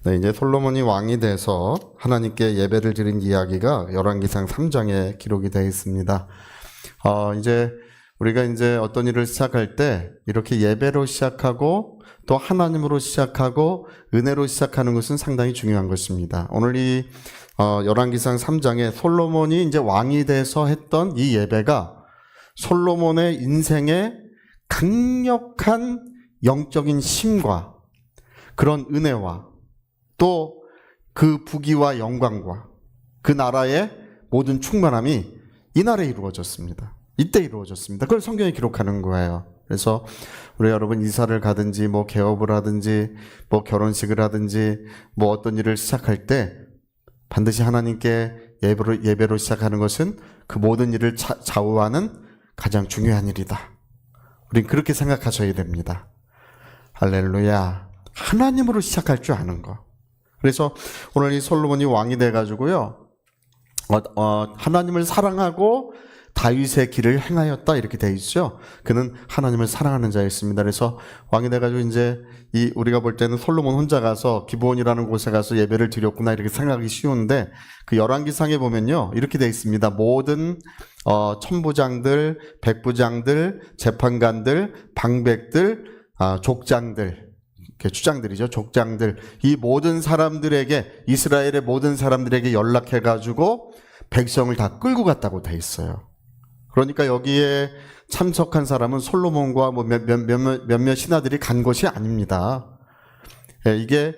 네, 이제 솔로몬이 왕이 돼서 하나님께 예배를 드린 이야기가 열왕기상 3장에 기록이 되어 있습니다. 이제 우리가 이제 어떤 일을 시작할 때 이렇게 예배로 시작하고 또 하나님으로 시작하고 은혜로 시작하는 것은 상당히 중요한 것입니다. 오늘 이 열왕기상 3장에 솔로몬이 이제 왕이 돼서 했던 이 예배가 솔로몬의 인생에 강력한 영적인 힘과 그런 은혜와 또 그 부귀와 영광과 그 나라의 모든 충만함이 이날에 이루어졌습니다. 이때 이루어졌습니다. 그걸 성경에 기록하는 거예요. 그래서 우리 여러분 이사를 가든지 뭐 개업을 하든지 뭐 결혼식을 하든지 뭐 어떤 일을 시작할 때 반드시 하나님께 예배로 시작하는 것은 그 모든 일을 좌우하는 가장 중요한 일이다. 우린 그렇게 생각하셔야 됩니다. 할렐루야. 하나님으로 시작할 줄 아는 거. 그래서 오늘 이 솔로몬이 왕이 돼가지고요, 하나님을 사랑하고 다윗의 길을 행하였다 이렇게 돼 있죠. 그는 하나님을 사랑하는 자였습니다. 그래서 왕이 돼가지고 이제 우리가 볼 때는 솔로몬 혼자 가서 기브온이라는 곳에 가서 예배를 드렸구나 이렇게 생각하기 쉬운데 그 열왕기상에 보면요 이렇게 돼 있습니다. 모든 천부장들, 백부장들, 재판관들, 방백들, 족장들, 주장들이죠. 족장들. 이 모든 사람들에게, 이스라엘의 모든 사람들에게 연락해가지고 백성을 다 끌고 갔다고 돼 있어요. 그러니까 여기에 참석한 사람은 솔로몬과 뭐 몇몇 신하들이 간 것이 아닙니다. 이게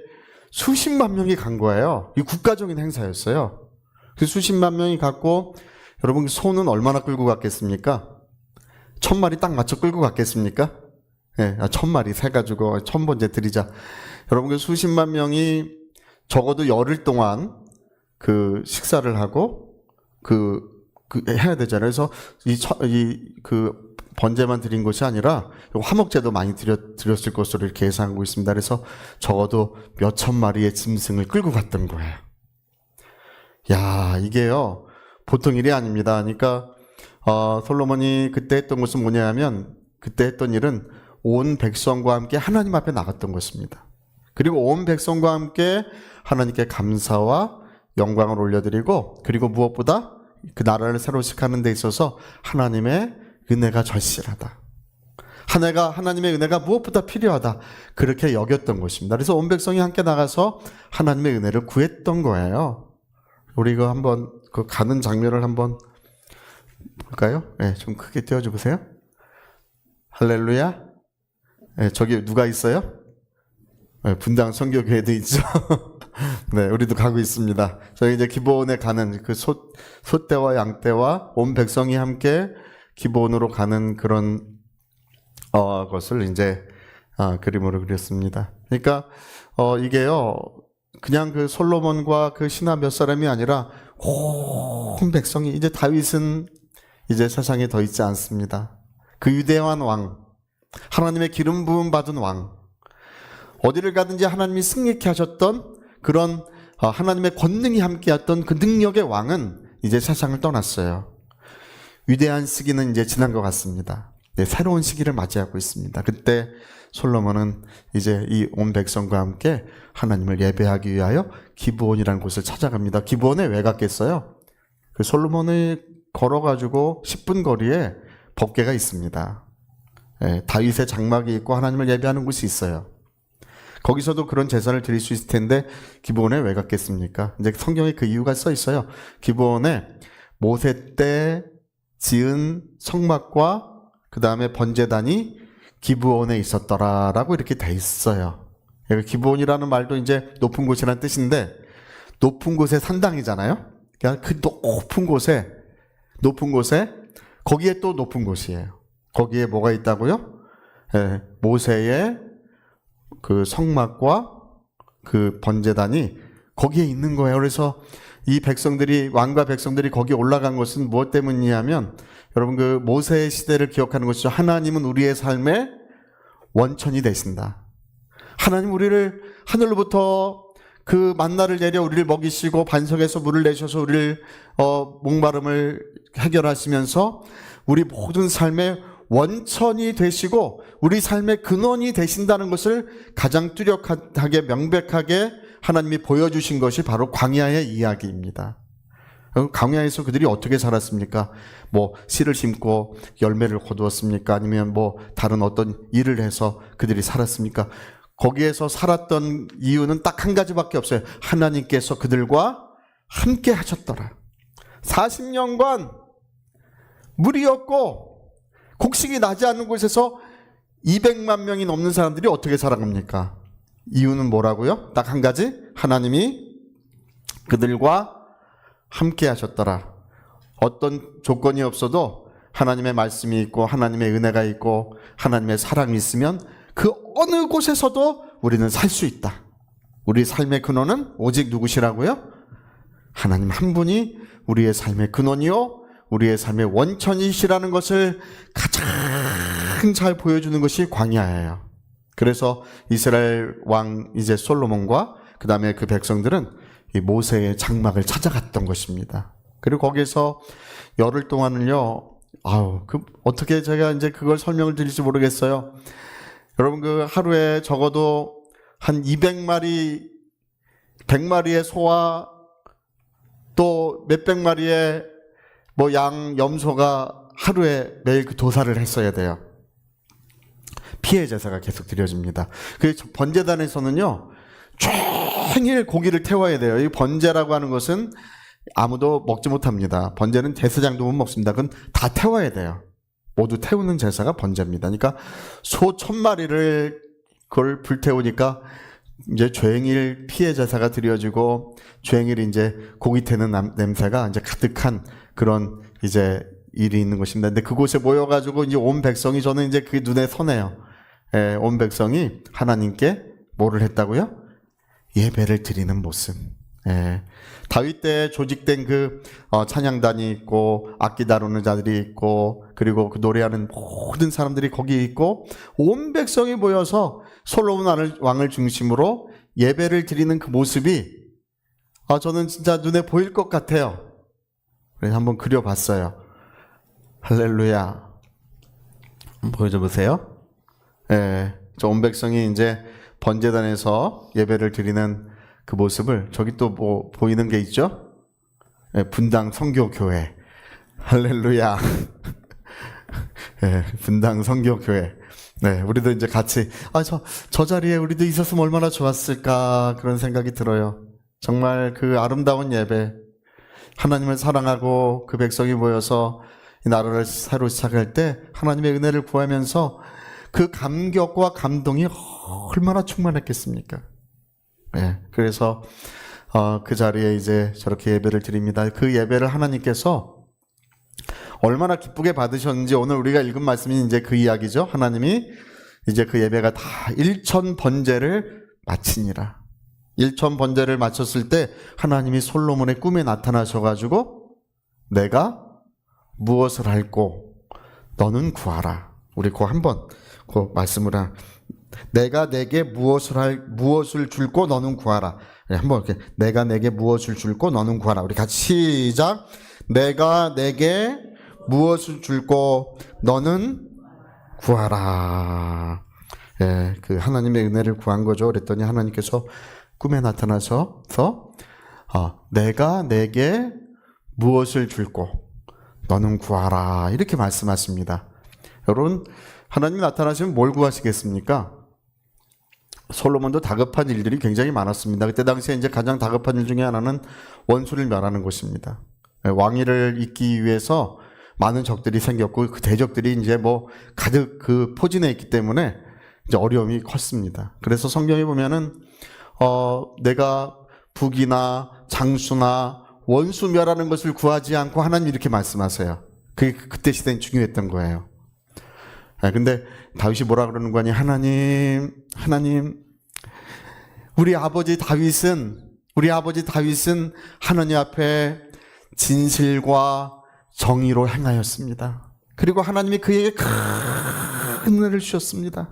수십만 명이 간 거예요. 이 국가적인 행사였어요. 그 수십만 명이 갔고, 여러분 소는 얼마나 끌고 갔겠습니까? 1000마리 딱 맞춰 끌고 갔겠습니까? 예, 1000마리 세가지고 1000번째 드리자. 여러분 그 수십만 명이 적어도 열흘 동안 그 식사를 하고 해야 되잖아요. 그래서 그 번제만 드린 것이 아니라 화목제도 많이 드렸을 것으로 이렇게 예상하고 있습니다. 그래서 적어도 몇천 마리의 짐승을 끌고 갔던 거예요. 야, 이게요 보통 일이 아닙니다. 그러니까 솔로몬이 그때 했던 것은 뭐냐면, 그때 했던 일은 온 백성과 함께 하나님 앞에 나갔던 것입니다. 그리고 온 백성과 함께 하나님께 감사와 영광을 올려드리고, 그리고 무엇보다 그 나라를 새로 시작하는 데 있어서 하나님의 은혜가 절실하다. 하나님의 은혜가 무엇보다 필요하다. 그렇게 여겼던 것입니다. 그래서 온 백성이 함께 나가서 하나님의 은혜를 구했던 거예요. 우리 이거 한번 그 가는 장면을 한번 볼까요? 네, 좀 크게 띄워줘 보세요. 할렐루야. 네, 저기 누가 있어요? 네, 분당 선교교회도 있죠. 네, 우리도 가고 있습니다. 저희 이제 기브온에 가는 그 소떼와 양떼와 온 백성이 함께 기브온으로 가는 그런 것을 이제 그림으로 그렸습니다. 그러니까 이게요 그냥 그 솔로몬과 그 신하 몇 사람이 아니라 온 백성이, 이제 다윗은 이제 세상에 더 있지 않습니다. 그 위대한 왕, 하나님의 기름 부음 받은 왕, 어디를 가든지 하나님이 승리케 하셨던 그런 하나님의 권능이 함께했던 그 능력의 왕은 이제 세상을 떠났어요. 위대한 시기는 이제 지난 것 같습니다. 네, 새로운 시기를 맞이하고 있습니다. 그때 솔로몬은 이제 이 온 백성과 함께 하나님을 예배하기 위하여 기브온이라는 곳을 찾아갑니다. 기브온에 왜 갔겠어요? 그 솔로몬이 걸어가지고 10분 거리에 법궤가 있습니다. 예, 다윗의 장막이 있고 하나님을 예배하는 곳이 있어요. 거기서도 그런 제사를 드릴 수 있을 텐데 기브온에 왜 갔겠습니까? 이제 성경에 그 이유가 써 있어요. 기브온에 모세 때 지은 성막과 그 다음에 번제단이 기브온에 있었더라라고 이렇게 돼 있어요. 기브온이라는 말도 이제 높은 곳이라는 뜻인데, 높은 곳에 산당이잖아요. 그러니까 그 높은 곳에 거기에 또 높은 곳이에요. 거기에 뭐가 있다고요? 예, 모세의 그 성막과 그 번제단이 거기에 있는 거예요. 그래서 이 백성들이, 왕과 백성들이 거기에 올라간 것은 무엇 때문이냐면, 여러분 그 모세의 시대를 기억하는 것이죠. 하나님은 우리의 삶의 원천이 되신다. 하나님 우리를 하늘로부터 그 만나를 내려 우리를 먹이시고 반석에서 물을 내셔서 우리를 목마름을 해결하시면서 우리 모든 삶의 원천이 되시고 우리 삶의 근원이 되신다는 것을 가장 뚜렷하게 명백하게 하나님이 보여주신 것이 바로 광야의 이야기입니다. 광야에서 그들이 어떻게 살았습니까? 뭐 씨를 심고 열매를 거두었습니까? 아니면 뭐 다른 어떤 일을 해서 그들이 살았습니까? 거기에서 살았던 이유는 딱 한 가지밖에 없어요. 하나님께서 그들과 함께 하셨더라. 40년간 물이 없고 곡식이 나지 않는 곳에서 200만 명이 넘는 사람들이 어떻게 살아갑니까? 이유는 뭐라고요? 딱 한 가지. 하나님이 그들과 함께 하셨더라. 어떤 조건이 없어도 하나님의 말씀이 있고 하나님의 은혜가 있고 하나님의 사랑이 있으면 그 어느 곳에서도 우리는 살 수 있다. 우리 삶의 근원은 오직 누구시라고요? 하나님 한 분이 우리의 삶의 근원이요 우리의 삶의 원천이시라는 것을 가장 잘 보여주는 것이 광야예요. 그래서 이스라엘 왕 이제 솔로몬과 그 다음에 그 백성들은 이 모세의 장막을 찾아갔던 것입니다. 그리고 거기에서 열흘 동안을요, 어떻게 제가 이제 그걸 설명을 드릴지 모르겠어요. 여러분, 그 하루에 적어도 한 200마리, 100마리의 소와 또 몇백 마리의 뭐 양, 염소가 하루에 매일 그 도살을 했어야 돼요. 피해 제사가 계속 드려집니다. 그 번제단에서는요, 종일 고기를 태워야 돼요. 이 번제라고 하는 것은 아무도 먹지 못합니다. 번제는 제사장도 못 먹습니다. 그건 다 태워야 돼요. 모두 태우는 제사가 번제입니다. 그러니까 소 1000마리를 그걸 불태우니까 이제 종일 피해 제사가 드려지고 종일 이제 고기 태는 냄새가 이제 가득한 그런 이제 일이 있는 것입니다. 근데 그곳에 모여가지고 이제 온 백성이 저는 이제 그게 눈에 선해요. 온 백성이 하나님께 뭐를 했다고요? 예배를 드리는 모습. 다윗 때 조직된 그 찬양단이 있고 악기 다루는 자들이 있고 그리고 그 노래하는 모든 사람들이 거기 있고 온 백성이 모여서 솔로몬 왕을 중심으로 예배를 드리는 그 모습이 저는 진짜 눈에 보일 것 같아요. 그래서 한번 그려봤어요. 할렐루야. 한번 보여줘 보세요. 저 온 백성이 이제 번제단에서 예배를 드리는 그 모습을 저기 또 뭐 보이는 게 있죠? 분당 선교교회. 할렐루야. 분당 선교교회. 네, 우리도 이제 같이 저 자리에 우리도 있었으면 얼마나 좋았을까 그런 생각이 들어요. 정말 그 아름다운 예배, 하나님을 사랑하고 그 백성이 모여서 이 나라를 새로 시작할 때 하나님의 은혜를 구하면서 그 감격과 감동이 얼마나 충만했겠습니까? 그래서 그 자리에 이제 저렇게 예배를 드립니다. 그 예배를 하나님께서 얼마나 기쁘게 받으셨는지 오늘 우리가 읽은 말씀이 이제 그 이야기죠. 하나님이 이제 그 예배가 다 1000번제를 마치니라. 1000번제를 마쳤을 때 하나님이 솔로몬의 꿈에 나타나셔가지고 내가 무엇을 할꼬 너는 구하라. 우리 그 한번 그 말씀을 내가 내게 무엇을 줄꼬 너는 구하라. 한번 이렇게 내가 내게 무엇을 줄꼬 너는 구하라. 우리 같이 시작. 내가 내게 무엇을 줄꼬 너는 구하라. 그 하나님의 은혜를 구한 거죠. 그랬더니 하나님께서 꿈에 나타나셔서 내가 내게 무엇을 줄꼬 너는 구하라 이렇게 말씀하십니다. 여러분, 하나님이 나타나시면 뭘 구하시겠습니까? 솔로몬도 다급한 일들이 굉장히 많았습니다. 그때 당시에 이제 가장 다급한 일 중에 하나는 원수를 멸하는 것입니다. 왕위를 잇기 위해서 많은 적들이 생겼고 그 대적들이 이제 뭐 가득 그 포진해 있기 때문에 이제 어려움이 컸습니다. 그래서 성경에 보면은 내가 북이나 장수나 원수 멸하는 것을 구하지 않고 하나님 이렇게 말씀하세요. 그게 그때 시대는 중요했던 거예요. 근데 다윗이 뭐라 그러는 거니? 하나님, 우리 아버지 다윗은 하나님 앞에 진실과 정의로 행하였습니다. 그리고 하나님이 그에게 큰 은혜를 주셨습니다.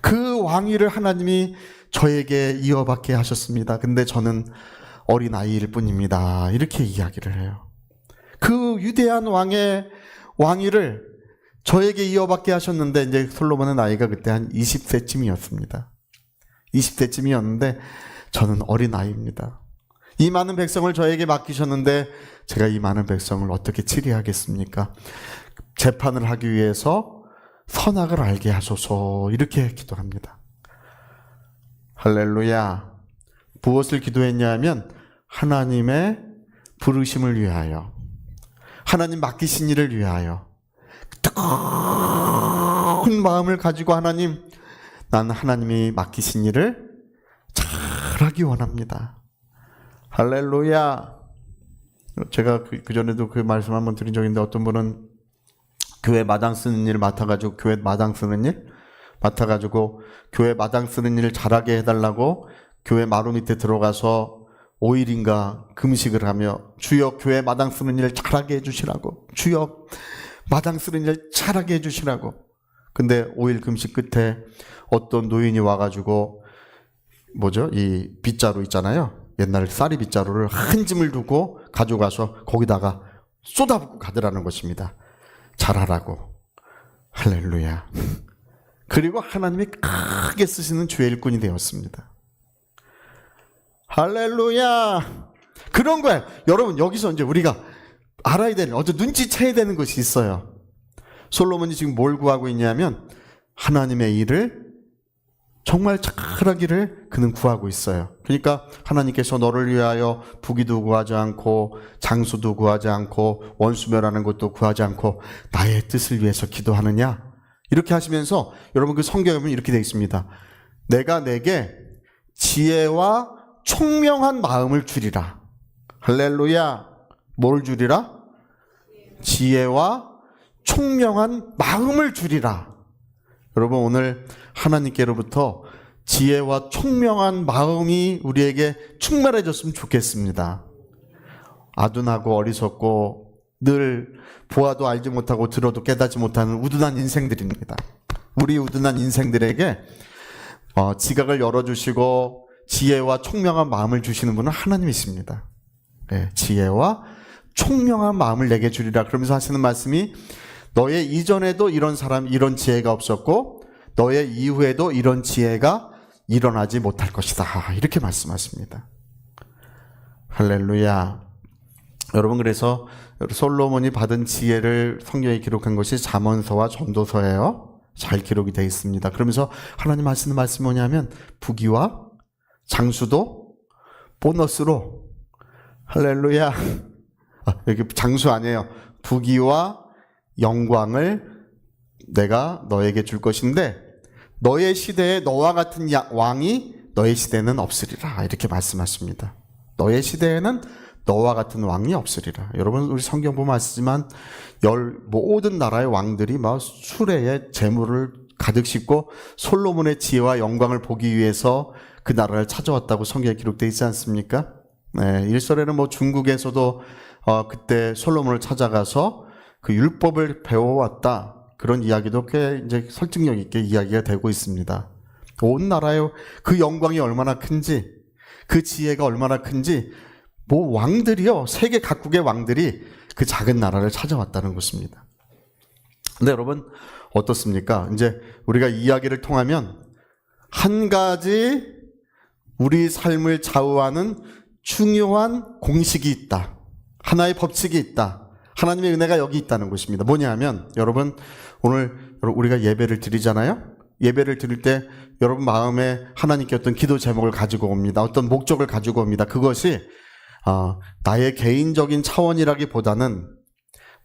그 왕위를 하나님이 저에게 이어받게 하셨습니다. 근데 저는 어린아이일 뿐입니다. 이렇게 이야기를 해요. 그 위대한 왕의 왕위를 저에게 이어받게 하셨는데 이제 솔로몬의 나이가 그때 한 20세쯤이었습니다. 20세쯤이었는데 저는 어린아이입니다. 이 많은 백성을 저에게 맡기셨는데 제가 이 많은 백성을 어떻게 치리하겠습니까? 재판을 하기 위해서 선악을 알게 하소서, 이렇게 기도합니다. 할렐루야. 무엇을 기도했냐 면 하나님의 부르심을 위하여, 하나님 맡기신 일을 위하여 뜨거운 마음을 가지고 하나님, 난 하나님이 맡기신 일을 잘하기 원합니다. 할렐루야. 제가 그전에도 그 말씀 한번 드린 적이 있는데, 어떤 분은 교회 마당 쓰는 일 맡아가지고 교회 마당 쓰는 일 잘하게 해달라고 교회 마루 밑에 들어가서 5일인가 금식을 하며 주여 교회 마당 쓰는 일 잘하게 해주시라고, 주여 마당 쓰는 일 잘하게 해주시라고. 근데 5일 금식 끝에 어떤 노인이 와가지고 이 빗자루 있잖아요, 옛날 쌀이 빗자루를 한 짐을 두고 가져가서 거기다가 쏟아붓고 가더라는 것입니다. 잘하라고. 할렐루야. 그리고 하나님이 크게 쓰시는 주의 일꾼이 되었습니다. 할렐루야. 그런 거예요. 여러분, 여기서 이제 우리가 알아야 되는, 눈치채야 되는 것이 있어요. 솔로몬이 지금 뭘 구하고 있냐면 하나님의 일을 정말 잘하기를 그는 구하고 있어요. 그러니까 하나님께서 너를 위하여 부귀도 구하지 않고 장수도 구하지 않고 원수멸하는 것도 구하지 않고 나의 뜻을 위해서 기도하느냐, 이렇게 하시면서 여러분 그 성경에 보면 이렇게 되어 있습니다. 내가 내게 지혜와 총명한 마음을 주리라. 할렐루야. 뭘 주리라? 지혜와 총명한 마음을 주리라. 여러분, 오늘 하나님께로부터 지혜와 총명한 마음이 우리에게 충만해졌으면 좋겠습니다. 아둔하고 어리석고 늘 보아도 알지 못하고 들어도 깨닫지 못하는 우둔한 인생들입니다. 우리 우둔한 인생들에게 지각을 열어주시고 지혜와 총명한 마음을 주시는 분은 하나님이십니다. 네, 지혜와 총명한 마음을 내게 주리라. 그러면서 하시는 말씀이 너의 이전에도 이런 지혜가 없었고 너의 이후에도 이런 지혜가 일어나지 못할 것이다, 이렇게 말씀하십니다. 할렐루야. 여러분, 그래서 솔로몬이 받은 지혜를 성경에 기록한 것이 잠언서와 전도서예요. 잘 기록이 되어 있습니다. 그러면서 하나님 하시는 말씀이 뭐냐면 부귀와 장수도 보너스로, 할렐루야. 여기 장수 아니에요. 부귀와 영광을 내가 너에게 줄 것인데 너의 시대에 너와 같은 왕이 너의 시대에는 없으리라, 이렇게 말씀하십니다. 너의 시대에는 너와 같은 왕이 없으리라. 여러분, 우리 성경 보면 아시지만 모든 나라의 왕들이 막 수레에 재물을 가득 싣고 솔로몬의 지혜와 영광을 보기 위해서 그 나라를 찾아왔다고 성경에 기록되어 있지 않습니까? 네, 1절에는 중국에서도 그때 솔로몬을 찾아가서 그 율법을 배워왔다, 그런 이야기도 꽤 이제 설득력 있게 이야기가 되고 있습니다. 온 나라의 그 영광이 얼마나 큰지, 그 지혜가 얼마나 큰지, 왕들이요, 세계 각국의 왕들이 그 작은 나라를 찾아왔다는 것입니다. 근데 여러분, 어떻습니까? 이제 우리가 이야기를 통하면 한 가지 우리 삶을 좌우하는 중요한 공식이 있다. 하나의 법칙이 있다. 하나님의 은혜가 여기 있다는 것입니다. 뭐냐 하면, 여러분, 오늘 우리가 예배를 드리잖아요? 예배를 드릴 때 여러분 마음에 하나님께 어떤 기도 제목을 가지고 옵니다. 어떤 목적을 가지고 옵니다. 그것이 나의 개인적인 차원이라기보다는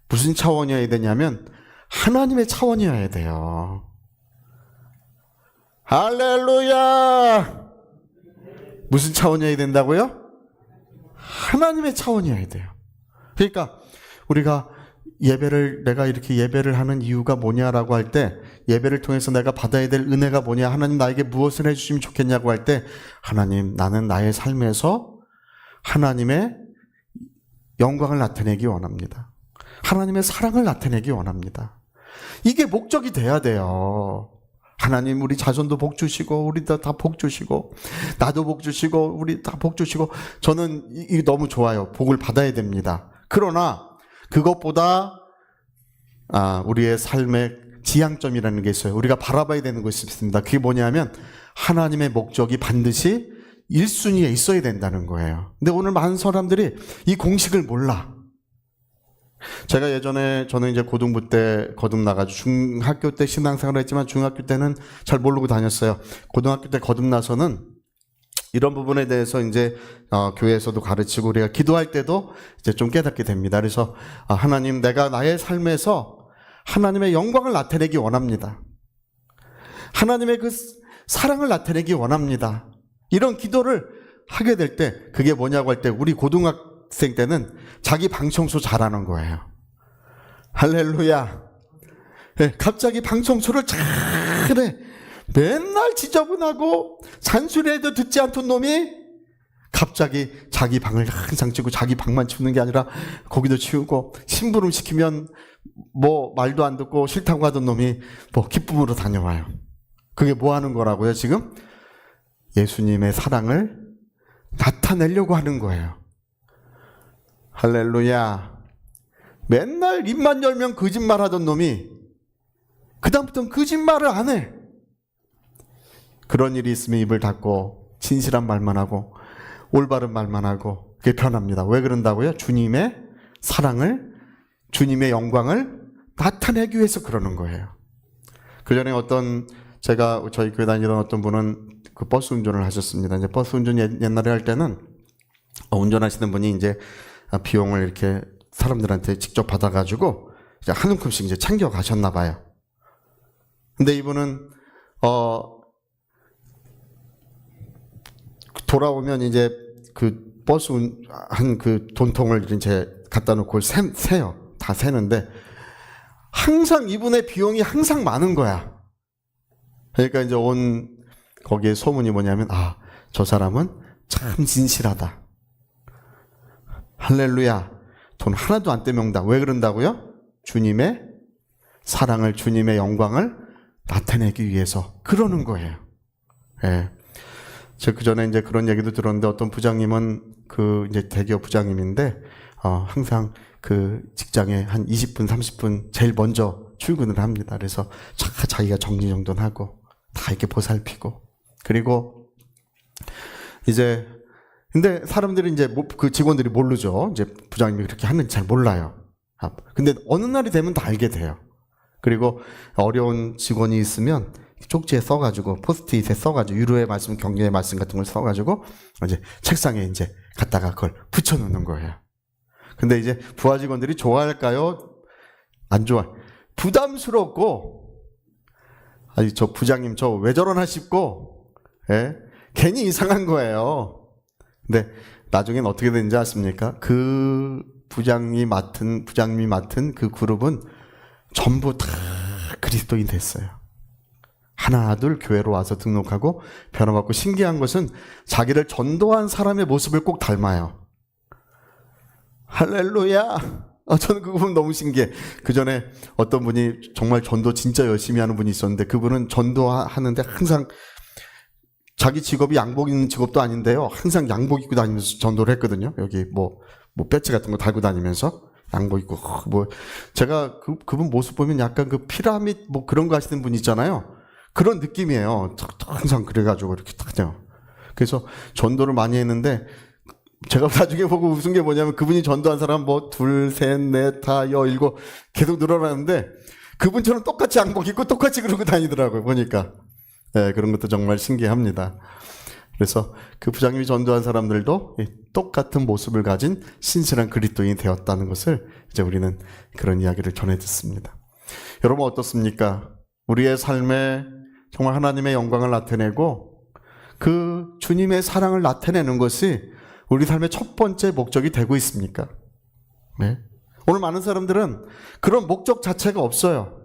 무슨 차원이어야 되냐면 하나님의 차원이어야 돼요. 할렐루야! 무슨 차원이어야 된다고요? 하나님의 차원이어야 돼요. 그러니까 우리가 내가 이렇게 예배를 하는 이유가 뭐냐라고 할 때, 예배를 통해서 내가 받아야 될 은혜가 뭐냐, 하나님 나에게 무엇을 해주시면 좋겠냐고 할 때, 하나님, 나는 나의 삶에서 하나님의 영광을 나타내기 원합니다. 하나님의 사랑을 나타내기 원합니다. 이게 목적이 돼야 돼요. 하나님, 우리 자손도 복 주시고 우리도 다 복 주시고 나도 복 주시고 우리 다 복 주시고, 저는 이게 너무 좋아요. 복을 받아야 됩니다. 그러나 그것보다 우리의 삶의 지향점이라는 게 있어요. 우리가 바라봐야 되는 것이 있습니다. 그게 뭐냐면 하나님의 목적이 반드시 1순위에 있어야 된다는 거예요. 근데 오늘 많은 사람들이 이 공식을 몰라. 제가 예전에 저는 이제 고등부 때 거듭나가지고 중학교 때 신앙생활을 했지만 중학교 때는 잘 모르고 다녔어요. 고등학교 때 거듭나서는 이런 부분에 대해서 이제 교회에서도 가르치고 우리가 기도할 때도 이제 좀 깨닫게 됩니다. 그래서 하나님, 내가 나의 삶에서 하나님의 영광을 나타내기 원합니다. 하나님의 그 사랑을 나타내기 원합니다. 이런 기도를 하게 될 때 그게 뭐냐고 할 때 우리 고등학생 때는 자기 방 청소 잘하는 거예요. 할렐루야. 네, 갑자기 방 청소를 잘해. 맨날 지저분하고 잔소리해도 듣지 않던 놈이 갑자기 자기 방을 항상 치고 자기 방만 치우는 게 아니라 거기도 치우고 심부름 시키면 뭐 말도 안 듣고 싫다고 하던 놈이 뭐 기쁨으로 다녀와요. 그게 뭐 하는 거라고요, 지금? 예수님의 사랑을 나타내려고 하는 거예요. 할렐루야. 맨날 입만 열면 거짓말 하던 놈이 그다음부터는 거짓말을 안 해. 그런 일이 있으면 입을 닫고 진실한 말만 하고 올바른 말만 하고 그게 편합니다. 왜 그런다고요? 주님의 사랑을, 주님의 영광을 나타내기 위해서 그러는 거예요. 그 전에 제가 저희 교회 다니던 어떤 분은 그 버스 운전을 하셨습니다. 이제 버스 운전 옛날에 할 때는 운전하시는 분이 이제 비용을 이렇게 사람들한테 직접 받아가지고 이제 한 움큼씩 이제 챙겨 가셨나 봐요. 근데 이분은 돌아오면 이제 그 버스 한 그 돈통을 이제 갖다 놓고 세요. 다 세는데 항상 이분의 비용이 항상 많은 거야. 그러니까 이제 거기에 소문이 뭐냐면 저 사람은 참 진실하다. 할렐루야. 돈 하나도 안 떼먹는다. 왜 그런다고요? 주님의 사랑을, 주님의 영광을 나타내기 위해서 그러는 거예요. 예. 제가 그 전에 이제 그런 얘기도 들었는데 어떤 부장님은 이제 대기업 부장님인데 항상 그 직장에 한 20분, 30분 제일 먼저 출근을 합니다. 그래서 자기가 정리정돈하고 다 이렇게 보살피고 그리고 이제 근데 사람들이 이제 그 직원들이 모르죠. 이제 부장님이 그렇게 하는지 잘 몰라요. 근데 어느 날이 되면 다 알게 돼요. 그리고 어려운 직원이 있으면 쪽지에 써가지고 포스트잇에 써가지고 유로의 말씀, 경계의 말씀 같은 걸 써가지고 이제 책상에 이제 갖다가 그걸 붙여놓는 거예요. 근데 이제 부하 직원들이 좋아할까요? 안 좋아. 부담스럽고 저 부장님 저 왜 저러나싶고 예? 괜히 이상한 거예요. 근데 나중엔 어떻게 되는지 아십니까? 그 부장님이 맡은 그 그룹은 전부 다 그리스도인 됐어요. 하나 둘 교회로 와서 등록하고 변화받고 신기한 것은 자기를 전도한 사람의 모습을 꼭 닮아요. 할렐루야. 저는 그 부분 너무 신기해. 그 전에 어떤 분이 정말 전도 진짜 열심히 하는 분이 있었는데 그분은 전도하는데 항상 자기 직업이 양복 입는 직업도 아닌데요. 항상 양복 입고 다니면서 전도를 했거든요. 여기 뭐 배지 같은 거 달고 다니면서 양복 입고 제가 그분 모습 보면 약간 그 피라밋 뭐 그런 거 하시는 분 있잖아요. 그런 느낌이에요. 항상 그래가지고 이렇게 탁요. 그래서 전도를 많이 했는데 제가 나중에 보고 웃은 게 뭐냐면 그분이 전도한 사람 뭐 둘, 셋, 넷, 다, 일곱 계속 늘어나는데 그분처럼 똑같이 양복 입고 똑같이 그러고 다니더라고요. 보니까. 네, 그런 것도 정말 신기합니다. 그래서 그 부장님이 전도한 사람들도 똑같은 모습을 가진 신실한 그리스도인이 되었다는 것을 이제 우리는 그런 이야기를 전해 듣습니다. 여러분 어떻습니까? 우리의 삶에 정말 하나님의 영광을 나타내고 그 주님의 사랑을 나타내는 것이 우리 삶의 첫 번째 목적이 되고 있습니까? 네. 오늘 많은 사람들은 그런 목적 자체가 없어요.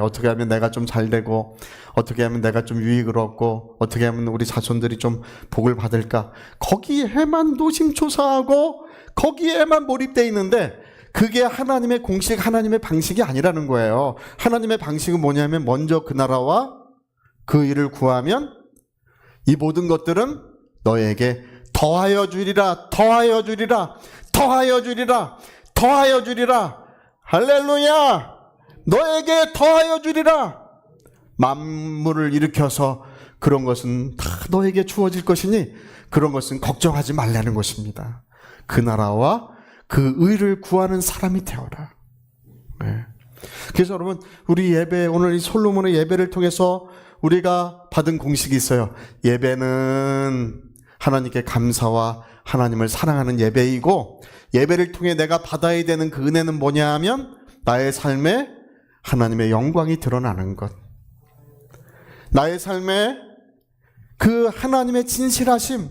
어떻게 하면 내가 좀 잘 되고 어떻게 하면 내가 좀 유익을 얻고 어떻게 하면 우리 자손들이 좀 복을 받을까 거기에만 노심초사하고 거기에만 몰입되어 있는데 그게 하나님의 공식, 하나님의 방식이 아니라는 거예요. 하나님의 방식은 뭐냐면 먼저 그 나라와 그 일을 구하면 이 모든 것들은 너에게 더하여 주리라, 더하여 주리라, 더하여 주리라, 더하여 주리라. 할렐루야! 너에게 더하여 주리라. 만물을 일으켜서 그런 것은 다 너에게 주어질 것이니 그런 것은 걱정하지 말라는 것입니다. 그 나라와 그 의를 구하는 사람이 되어라. 네. 그래서 여러분, 우리 예배, 오늘 이 솔로몬의 예배를 통해서 우리가 받은 공식이 있어요. 예배는 하나님께 감사와 하나님을 사랑하는 예배이고, 예배를 통해 내가 받아야 되는 그 은혜는 뭐냐 하면 나의 삶에 하나님의 영광이 드러나는 것, 나의 삶에 그 하나님의 진실하심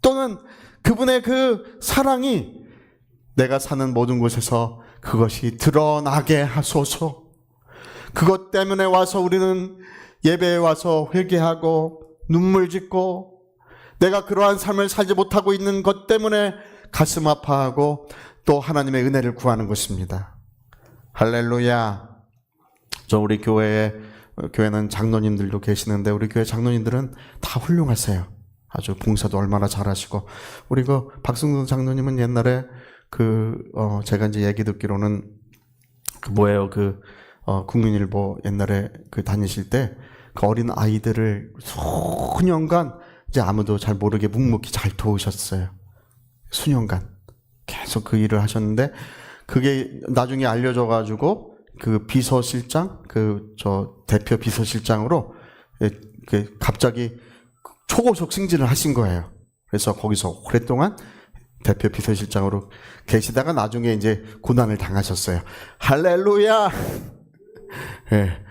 또는 그분의 그 사랑이 내가 사는 모든 곳에서 그것이 드러나게 하소서. 그것 때문에 와서 우리는 예배에 와서 회개하고 눈물 짓고 내가 그러한 삶을 살지 못하고 있는 것 때문에 가슴 아파하고 또 하나님의 은혜를 구하는 것입니다. 할렐루야. 저 우리 교회는 장로님들도 계시는데 우리 교회 장로님들은 다 훌륭하세요. 아주 봉사도 얼마나 잘하시고, 우리 그 박승돈 장로님은 옛날에 제가 이제 얘기 듣기로는 국민일보 옛날에 다니실 때 그 어린 아이들을 수년간 이제 아무도 잘 모르게 묵묵히 잘 도우셨어요. 수년간 계속 그 일을 하셨는데, 그게 나중에 알려져가지고 그 비서실장, 대표 비서실장으로 갑자기 초고속 승진을 하신 거예요. 그래서 거기서 오랫동안 대표 비서실장으로 계시다가 나중에 이제 고난을 당하셨어요. 할렐루야! 예,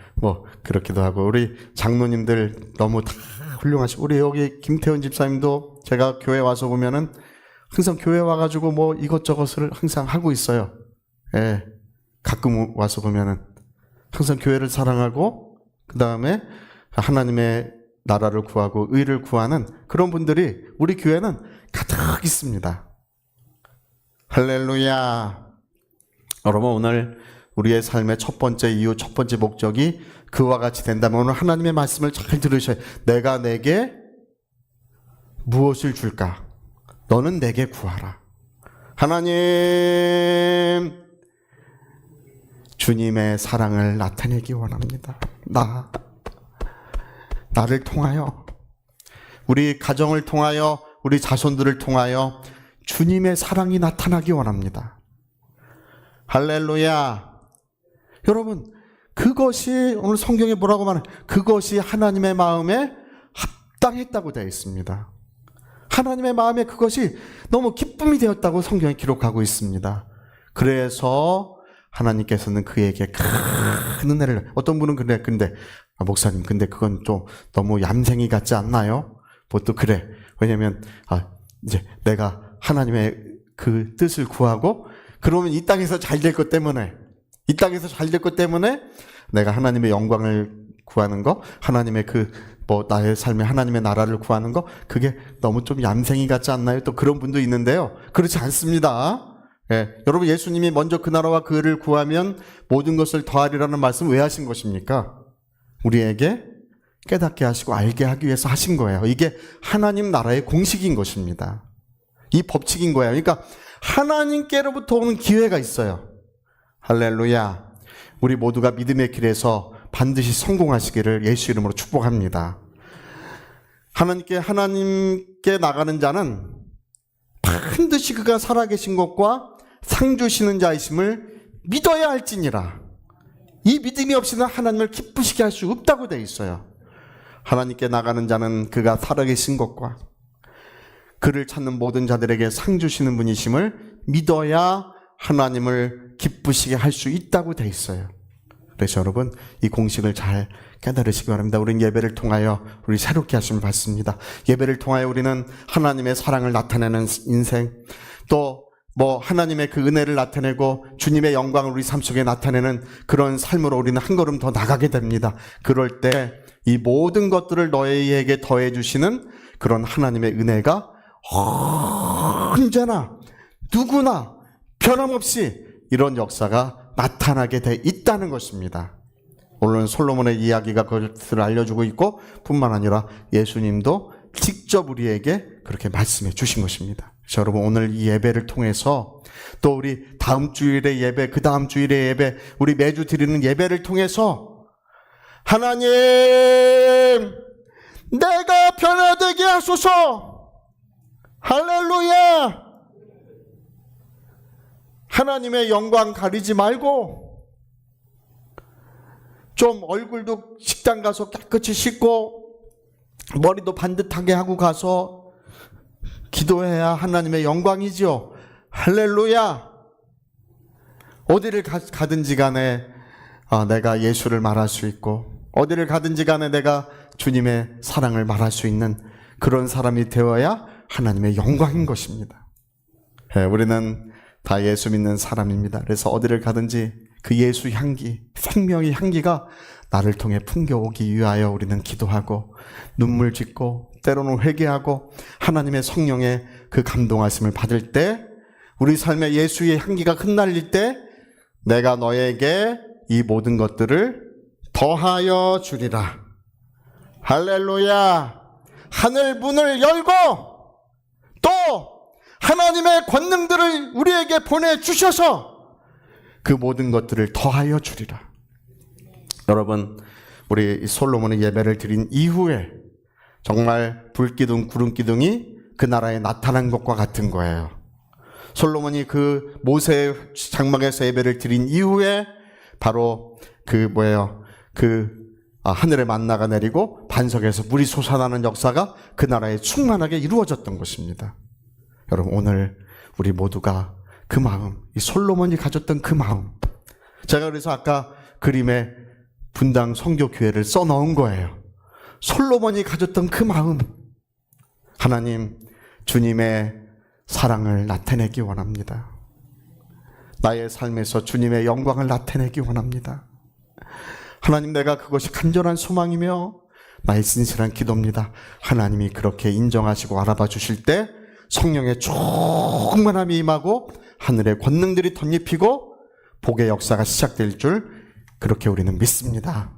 그렇기도 하고, 우리 장로님들 너무 다 훌륭하시고, 우리 여기 김태훈 집사님도 제가 교회 와서 보면은 항상 교회 와가지고 이것저것을 항상 하고 있어요. 예, 가끔 와서 보면은 항상 교회를 사랑하고, 그 다음에 하나님의 나라를 구하고 의를 구하는 그런 분들이 우리 교회는 가득 있습니다. 할렐루야. 여러분, 오늘 우리의 삶의 첫 번째 이유, 첫 번째 목적이 그와 같이 된다면 오늘 하나님의 말씀을 잘 들으셔야 해요. 내가 내게 무엇을 줄까? 너는 내게 구하라. 하나님, 주님의 사랑을 나타내기 원합니다. 나를 통하여, 우리 가정을 통하여, 우리 자손들을 통하여 주님의 사랑이 나타나기 원합니다. 할렐루야. 여러분, 그것이 오늘 성경에 뭐라고 말해요? 그것이 하나님의 마음에 합당했다고 되어 있습니다. 하나님의 마음에 그것이 너무 기쁨이 되었다고 성경에 기록하고 있습니다. 그래서 하나님께서는 그에게 큰 은혜를, 어떤 분은 근데 목사님, 근데 그건 좀 너무 얌생이 같지 않나요? 또 그래. 왜냐면 이제 내가 하나님의 그 뜻을 구하고 그러면 이 땅에서 잘 될 것 때문에, 내가 하나님의 영광을 구하는 거, 하나님의 나의 삶에 하나님의 나라를 구하는 거, 그게 너무 좀 얌생이 같지 않나요? 또 그런 분도 있는데요. 그렇지 않습니다. 예, 여러분, 예수님이 먼저 그 나라와 그 의를 구하면 모든 것을 더하리라는 말씀 왜 하신 것입니까? 우리에게 깨닫게 하시고 알게 하기 위해서 하신 거예요. 이게 하나님 나라의 공식인 것입니다. 이 법칙인 거예요. 그러니까 하나님께로부터 오는 기회가 있어요. 할렐루야. 우리 모두가 믿음의 길에서 반드시 성공하시기를 예수 이름으로 축복합니다. 하나님께 나가는 자는 반드시 그가 살아계신 것과 상 주시는 자이심을 믿어야 할지니라. 이 믿음이 없이는 하나님을 기쁘시게 할 수 없다고 되어 있어요. 하나님께 나가는 자는 그가 살아계신 것과 그를 찾는 모든 자들에게 상 주시는 분이심을 믿어야 하나님을 기쁘시게 할 수 있다고 되어 있어요. 그래서 여러분, 이 공식을 잘 깨달으시기 바랍니다. 우리는 예배를 통하여 우리 새롭게 하심을 받습니다. 예배를 통하여 우리는 하나님의 사랑을 나타내는 인생, 또 하나님의 그 은혜를 나타내고 주님의 영광을 우리 삶 속에 나타내는 그런 삶으로 우리는 한 걸음 더 나가게 됩니다. 그럴 때 이 모든 것들을 너희에게 더해 주시는 그런 하나님의 은혜가 언제나 누구나 변함없이 이런 역사가 나타나게 돼 있다는 것입니다. 오늘은 솔로몬의 이야기가 그것을 알려주고 있고, 뿐만 아니라 예수님도 직접 우리에게 그렇게 말씀해 주신 것입니다. 그래서 여러분, 오늘 이 예배를 통해서, 또 우리 다음 주일의 예배, 그 다음 주일의 예배, 우리 매주 드리는 예배를 통해서 하나님, 내가 변화되게 하소서. 하나님의 영광 가리지 말고 좀 얼굴도 식당 가서 깨끗이 씻고 머리도 반듯하게 하고 가서 기도해야 하나님의 영광이지요. 할렐루야. 어디를 가든지 간에 내가 예수를 말할 수 있고 어디를 가든지 간에 내가 주님의 사랑을 말할 수 있는 그런 사람이 되어야 하나님의 영광인 것입니다. 우리는 다 예수 믿는 사람입니다. 그래서 어디를 가든지 그 예수 향기, 생명의 향기가 나를 통해 풍겨오기 위하여 우리는 기도하고 눈물 짓고 때로는 회개하고 하나님의 성령의 그 감동하심을 받을 때 우리 삶에 예수의 향기가 흩날릴 때 내가 너에게 이 모든 것들을 더하여 주리라. 할렐루야. 하늘 문을 열고 또 하나님의 권능들을 우리에게 보내주셔서 그 모든 것들을 더하여 주리라. 여러분, 우리 솔로몬의 예배를 드린 이후에 정말 불기둥 구름기둥이 그 나라에 나타난 것과 같은 거예요. 솔로몬이 그 모세의 장막에서 예배를 드린 이후에 바로 하늘에 만나가 내리고 반석에서 물이 솟아나는 역사가 그 나라에 충만하게 이루어졌던 것입니다. 여러분, 오늘 우리 모두가 그 마음, 이 솔로몬이 가졌던 그 마음, 제가 그래서 아까 그림에 분당 성교교회를 써넣은 거예요. 솔로몬이 가졌던 그 마음, 하나님, 주님의 사랑을 나타내기 원합니다. 나의 삶에서 주님의 영광을 나타내기 원합니다. 하나님, 내가 그것이 간절한 소망이며 나의 진실한 기도입니다. 하나님이 그렇게 인정하시고 알아봐 주실 때 성령의 충만함이 임하고 하늘의 권능들이 덧입히고 복의 역사가 시작될 줄 그렇게 우리는 믿습니다.